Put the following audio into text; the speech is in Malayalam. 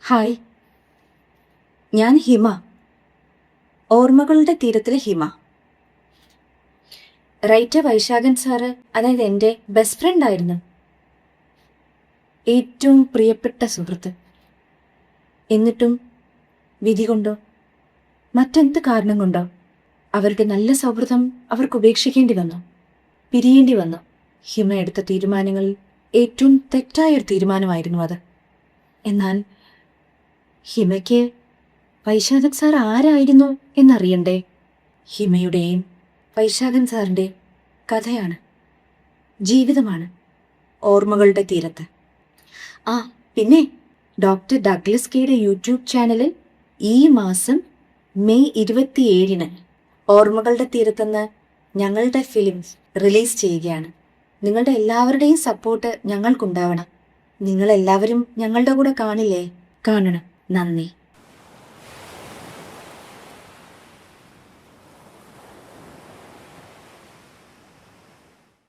ഹായ്, ഞാൻ ഹിമ. ഓർമ്മകളുടെ തീരത്തിലെ ഹിമ. റൈറ്റർ വൈശാഖൻ സാറ്, അതായത് എൻ്റെ ബെസ്റ്റ് ഫ്രണ്ട് ആയിരുന്നു. ഏറ്റവും പ്രിയപ്പെട്ട സുഹൃത്ത്. എന്നിട്ടും വിധി കൊണ്ടോ മറ്റെന്ത് കാരണം കൊണ്ടോ അവരുടെ നല്ല സൗഹൃദം അവർക്ക് ഉപേക്ഷിക്കേണ്ടി വന്നു, പിരിയേണ്ടി വന്നു. ഹിമ എടുത്ത തീരുമാനങ്ങളിൽ ഏറ്റവും തെറ്റായൊരു തീരുമാനമായിരുന്നു അത്. എന്നാൽ ഹിമയ്ക്ക് വൈശാഖൻ സാർ ആരായിരുന്നു എന്നറിയണ്ടേ? ഹിമയുടെയും വൈശാഖൻ സാറിൻ്റെയും കഥയാണ്, ജീവിതമാണ് ഓർമ്മകളുടെ തീരത്ത്. ആ പിന്നെ ഡോക്ടർ ഡഗ്ലസ് കെയുടെ യൂട്യൂബ് ചാനലിൽ ഈ മാസം മെയ് 27-ന് ഓർമ്മകളുടെ തീരത്തെന്ന് ഞങ്ങളുടെ ഫിലിം റിലീസ് ചെയ്യുകയാണ്. നിങ്ങളുടെ എല്ലാവരുടെയും സപ്പോർട്ട് ഞങ്ങൾക്കുണ്ടാവണം. നിങ്ങളെല്ലാവരും ഞങ്ങളുടെ കൂടെ കാണില്ലേ? കാണണം. നന്ദി.